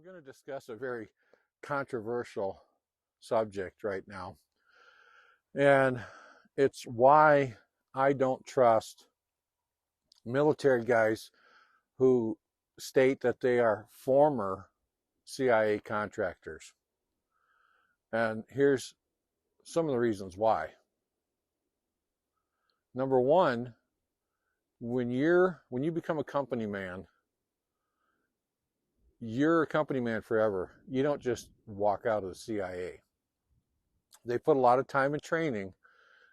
I'm going to discuss a very controversial subject right now, and it's why I don't trust military guys who state that they are former CIA contractors. And here's some of the reasons why. Number one, when you become a company man, you're a company man forever. You don't just walk out of the CIA. They put a lot of time and training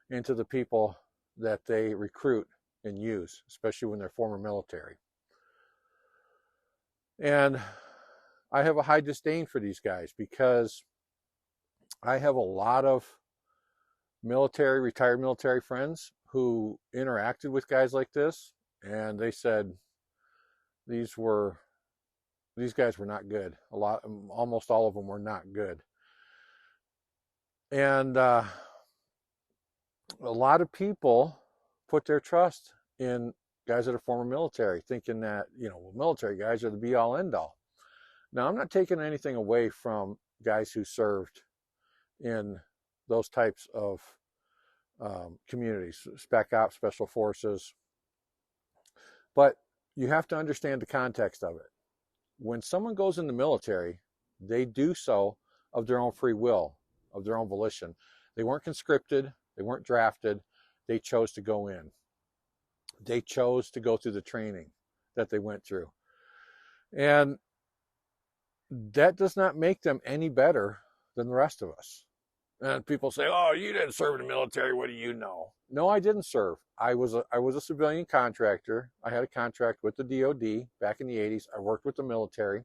into the people that they recruit and use, especially when they're former military. And I have a high disdain for these guys because I have a lot of retired military friends who interacted with guys like this, and they said these guys were not good. Almost all of them were not good. And a lot of people put their trust in guys that are former military, thinking that, military guys are the be all end all. Now, I'm not taking anything away from guys who served in those types of communities, Spec-Op, Special Forces. But you have to understand the context of it. When someone goes in the military, they do so of their own free will, of their own volition. They weren't conscripted. They weren't drafted. They chose to go in. They chose to go through the training that they went through. And that does not make them any better than the rest of us. And people say, "Oh, you didn't serve in the military. What do you know?" No, I didn't serve. I was a civilian contractor. I had a contract with the DOD back in the 80s. I worked with the military.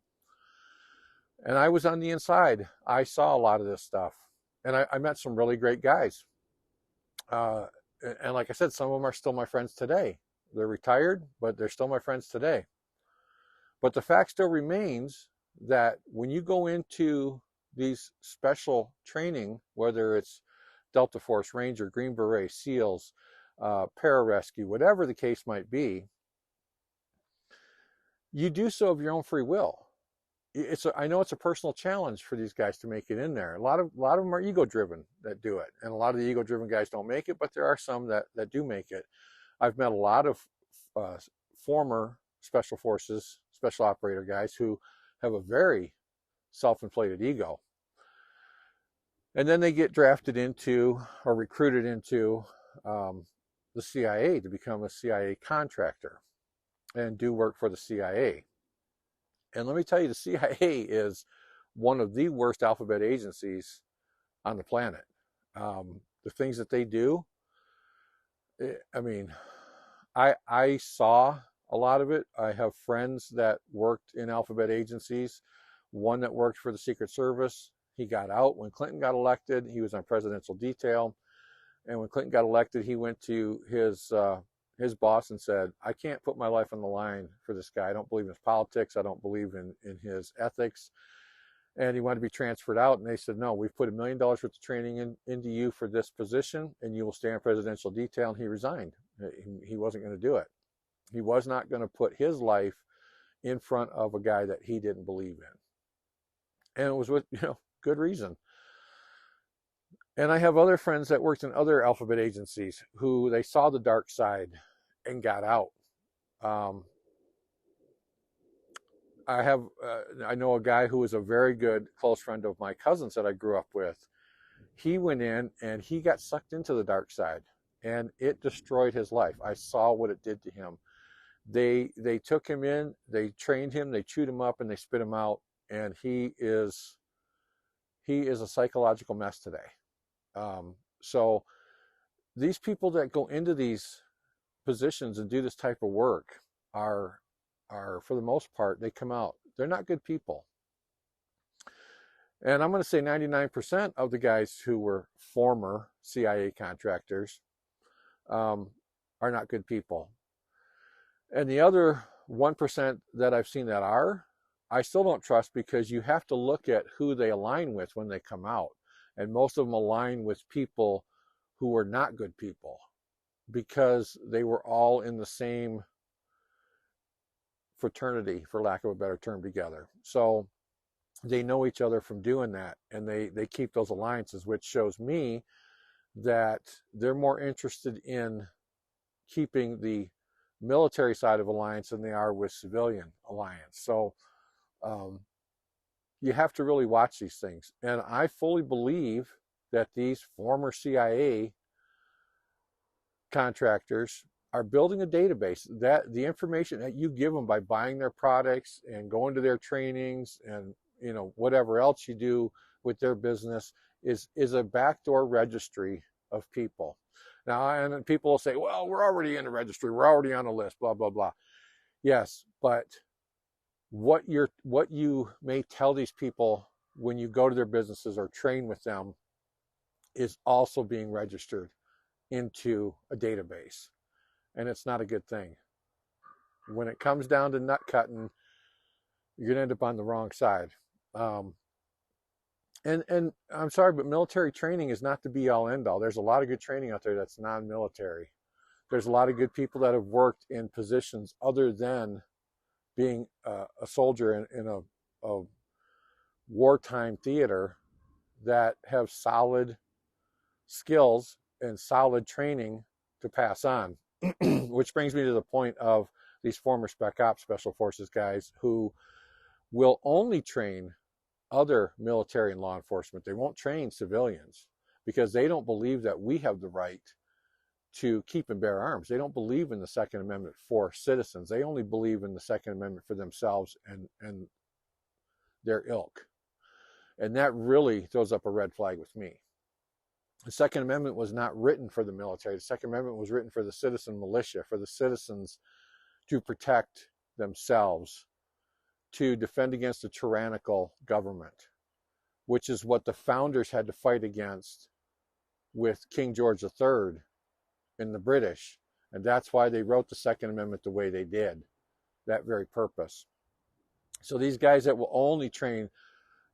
And I was on the inside. I saw a lot of this stuff. And I met some really great guys. And like I said, some of them are still my friends today. They're retired, but they're still my friends today. But the fact still remains that when you go into these special training, whether it's Delta Force, Ranger, Green Beret, SEALs, pararescue, whatever the case might be, you do so of your own free will. I know it's a personal challenge for these guys to make it in there. A lot of them are ego-driven that do it, and a lot of the ego-driven guys don't make it, but there are some that do make it. I've met a lot of former Special Forces, Special Operator guys who have a very self-inflated ego. And then they get drafted into or recruited into the CIA to become a CIA contractor and do work for the CIA. And let me tell you, the CIA is one of the worst alphabet agencies on the planet. The things that they do, I saw a lot of it. I have friends that worked in alphabet agencies. One that worked for the Secret Service. He got out when Clinton got elected. He was on presidential detail. And when Clinton got elected, he went to his boss and said, "I can't put my life on the line for this guy. I don't believe in his politics. I don't believe in his ethics." And he wanted to be transferred out. And they said, "No, we've put $1 million worth of training into you for this position, and you will stay on presidential detail." And he resigned. He wasn't going to do it. He was not going to put his life in front of a guy that he didn't believe in. And it was with, good reason. And I have other friends that worked in other alphabet agencies who they saw the dark side and got out. I know a guy who was a very good close friend of my cousin's that I grew up with. He went in and he got sucked into the dark side, and it destroyed his life. I saw what it did to him. They took him in, they trained him, they chewed him up, and they spit him out. And he is a psychological mess today. So these people that go into these positions and do this type of work are for the most part, they come out, they're not good people. And I'm going to say 99% of the guys who were former CIA contractors are not good people. And the other 1% that I've seen that are, I still don't trust, because you have to look at who they align with when they come out. And most of them align with people who were not good people because they were all in the same fraternity, for lack of a better term, together. So they know each other from doing that, and they keep those alliances, which shows me that they're more interested in keeping the military side of alliance than they are with civilian alliance. So you have to really watch these things. And I fully believe that these former CIA contractors are building a database, that the information that you give them by buying their products and going to their trainings and whatever else you do with their business is a backdoor registry of people. Now, and people will say, well, we're already in the registry, we're already on the list, blah blah blah. Yes, but what you may tell these people when you go to their businesses or train with them is also being registered into a database, and it's not a good thing. When it comes down to nut cutting, you're gonna end up on the wrong side. And I'm sorry, but military training is not the be all end all. There's a lot of good training out there that's non-military. There's a lot of good people that have worked in positions other than being a soldier in a wartime theater that have solid skills and solid training to pass on. Which brings me to the point of these former Spec-Op Special Forces guys who will only train other military and law enforcement. They won't train civilians because they don't believe that we have the right to keep and bear arms. They don't believe in the Second Amendment for citizens. They only believe in the Second Amendment for themselves and their ilk. And that really throws up a red flag with me. The Second Amendment was not written for the military. The Second Amendment was written for the citizen militia, for the citizens to protect themselves, to defend against a tyrannical government, which is what the founders had to fight against with King George III and the British. And that's why they wrote the Second Amendment the way they did, that very purpose. So these guys that will only train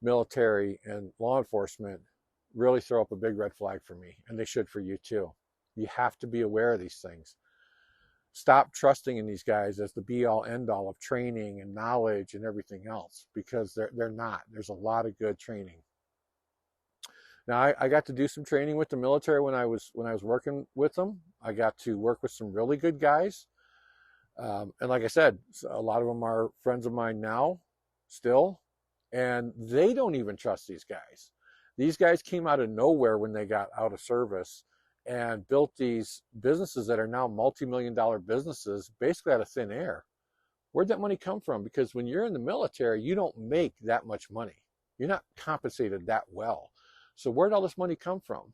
military and law enforcement really throw up a big red flag for me, and they should for you too. You have to be aware of these things. Stop trusting in these guys as the be-all, end-all of training and knowledge and everything else, because they're not. There's a lot of good training. Now, I got to do some training with the military when I was working with them. I got to work with some really good guys, and like I said, a lot of them are friends of mine now, still, and they don't even trust these guys. These guys came out of nowhere when they got out of service and built these businesses that are now multi-million-dollar businesses basically out of thin air. Where'd that money come from? Because when you're in the military, you don't make that much money. You're not compensated that well. So where'd all this money come from?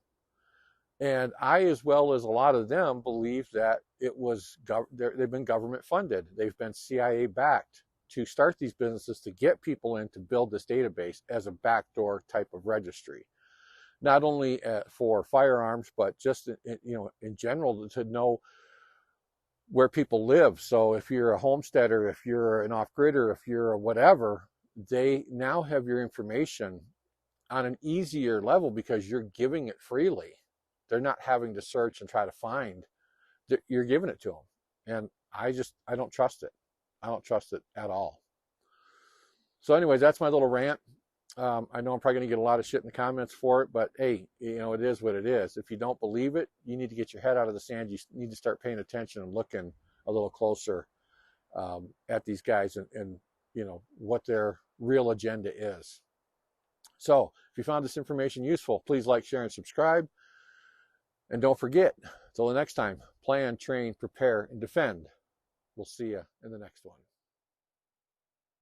And I, as well as a lot of them, believe that they've been government funded. They've been CIA backed to start these businesses, to get people in to build this database as a backdoor type of registry. Not only for firearms, but just in general, to know where people live. So if you're a homesteader, if you're an off-gridder, if you're a whatever, they now have your information on an easier level because you're giving it freely. They're not having to search and try to find. You're giving it to them. And I don't trust it. I don't trust it at all. So anyways, that's my little rant. I know I'm probably going to get a lot of shit in the comments for it, but hey, it is what it is. If you don't believe it, you need to get your head out of the sand. You need to start paying attention and looking a little closer at these guys and what their real agenda is. So if you found this information useful, please like, share, and subscribe. And don't forget, till the next time, plan, train, prepare, and defend. We'll see you in the next one.